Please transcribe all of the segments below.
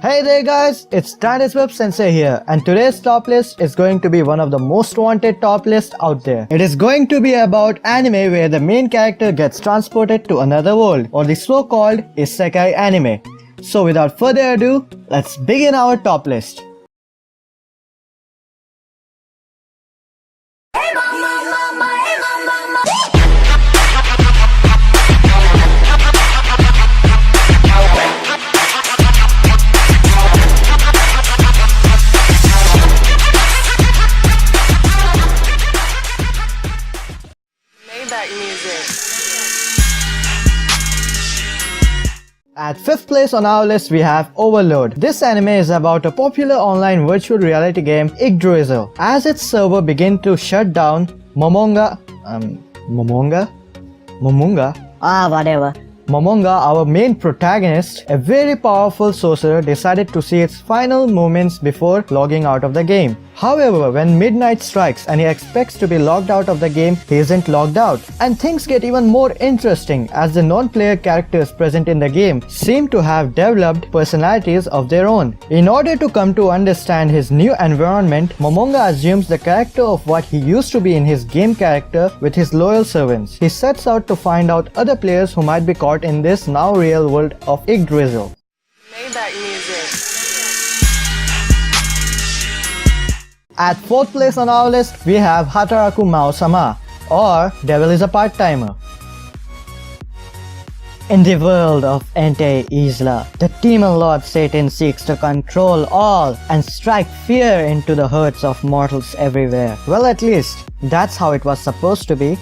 Hey there guys, it's Web Sensei here, and today's top list is going to be one of the most wanted top lists out there. It is going to be about anime where the main character gets transported to another world, or the so-called isekai anime. So without further ado, let's begin our top list. At 5th place on our list we have Overload. This anime is about a popular online virtual reality game Yggdrasil. As its server begin to shut down, Momonga, our main protagonist, a very powerful sorcerer, decided to see its final moments before logging out of the game. However, when midnight strikes and he expects to be logged out of the game, he isn't logged out. And things get even more interesting as the non-player characters present in the game seem to have developed personalities of their own. In order to come to understand his new environment, Momonga assumes the character of what he used to be in his game character with his loyal servants. He sets out to find out other players who might be caught in this now real world of Yggdrasil. At 4th place on our list, we have Hataraku Mao-sama, or Devil is a Part-Timer. In the world of Ente Isla, the demon lord Satan seeks to control all and strike fear into the hearts of mortals everywhere. Well, at least, that's how it was supposed to be.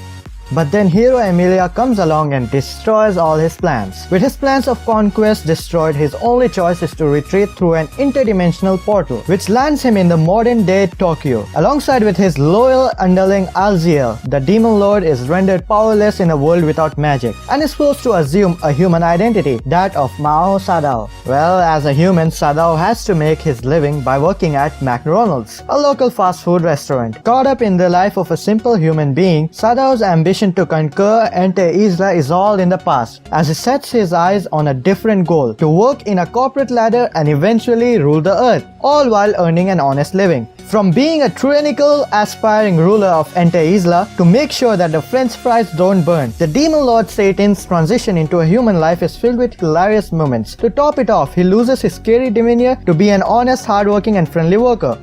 But then hero Emilia comes along and destroys all his plans. With his plans of conquest destroyed, his only choice is to retreat through an interdimensional portal, which lands him in the modern day Tokyo. Alongside with his loyal underling Alziel, the demon lord is rendered powerless in a world without magic and is forced to assume a human identity, that of Mao Sadao. Well, as a human, Sadao has to make his living by working at McDonald's, a local fast food restaurant. Caught up in the life of a simple human being, Sadao's ambition to conquer Ente Isla is all in the past, as he sets his eyes on a different goal: to work in a corporate ladder and eventually rule the earth, all while earning an honest living. From being a tyrannical, aspiring ruler of Ente Isla to make sure that the french fries don't burn, the demon lord Satan's transition into a human life is filled with hilarious moments. To top it off, he loses his scary demeanor to be an honest, hardworking and friendly worker.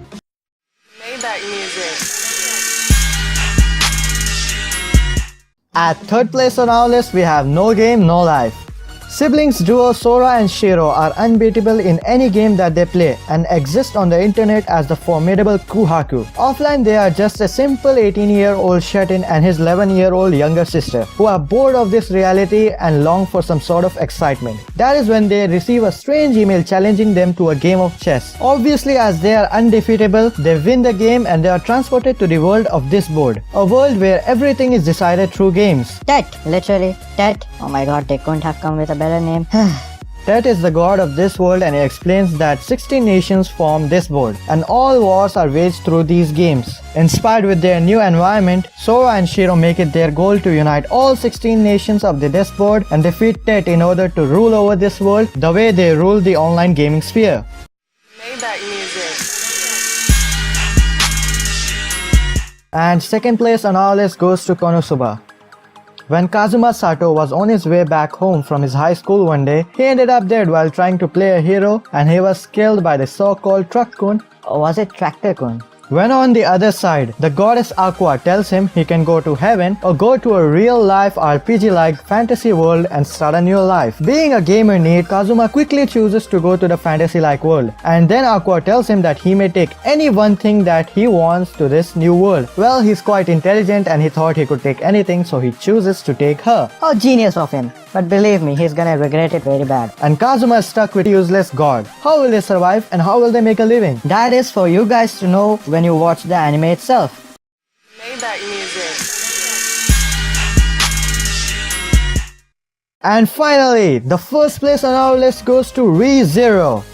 At 3rd place on our list, we have No Game, No Life. Siblings duo Sora and Shiro are unbeatable in any game that they play and exist on the internet as the formidable Kuhaku. Offline, they are just a simple 18-year-old Shetin and his 11-year-old younger sister who are bored of this reality and long for some sort of excitement. That is when they receive a strange email challenging them to a game of chess. Obviously, as they are undefeatable, they win the game and they are transported to the world of this board, a world where everything is decided through games. Tet, literally, Tet. Oh my god, they couldn't have come with a better name. Tet is the god of this world and he explains that 16 nations form this board and all wars are waged through these games. Inspired with their new environment, Sora and Shiro make it their goal to unite all 16 nations of the Death board and defeat Tet in order to rule over this world the way they rule the online gaming sphere. And 2nd place on our list goes to Konosuba. When Kazuma Sato was on his way back home from his high school one day, he ended up dead while trying to play a hero and he was killed by the so-called Truck-kun, Or was it Tractor-kun? When on the other side, the goddess Aqua tells him he can go to heaven or go to a real-life RPG-like fantasy world and start a new life. Being a gamer need, Kazuma quickly chooses to go to the fantasy-like world. And then Aqua tells him that he may take any one thing that he wants to this new world. Well, he's quite intelligent and he thought he could take anything, so he chooses to take her. How genius of him. But believe me, he's gonna regret it very bad. And Kazuma is stuck with a useless god. How will they survive and how will they make a living? That is for you guys to know when you watch the anime itself. And finally, the 1st place on our list goes to Re:Zero.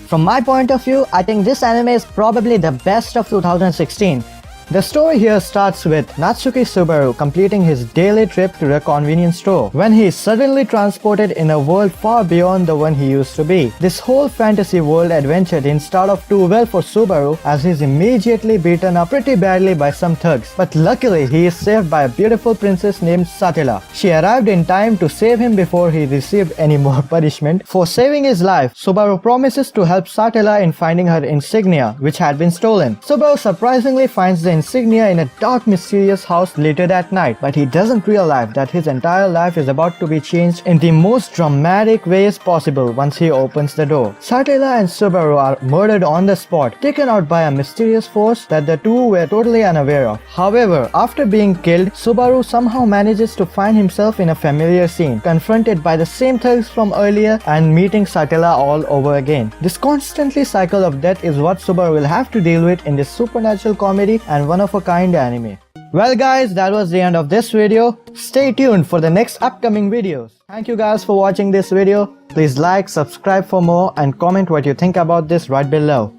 From my point of view, I think this anime is probably the best of 2016. The story here starts with Natsuki Subaru completing his daily trip to a convenience store when he is suddenly transported in a world far beyond the one he used to be. This whole fantasy world adventure didn't start off too well for Subaru, as he is immediately beaten up pretty badly by some thugs, but luckily he is saved by a beautiful princess named Satila. She arrived in time to save him before he received any more punishment. For saving his life, Subaru promises to help Satila in finding her insignia, which had been stolen. Subaru surprisingly finds the insignia in a dark, mysterious house later that night, but he doesn't realize that his entire life is about to be changed in the most dramatic ways possible once he opens the door. Satila and Subaru are murdered on the spot, taken out by a mysterious force that the two were totally unaware of. However, after being killed, Subaru somehow manages to find himself in a familiar scene, confronted by the same thugs from earlier and meeting Satila all over again. This constantly cycle of death is what Subaru will have to deal with in this supernatural comedy and one-of-a-kind anime. Well guys, that was the end of this video. Stay tuned for the next upcoming videos. Thank you guys for watching this video. Please like, subscribe for more and comment what you think about this right below.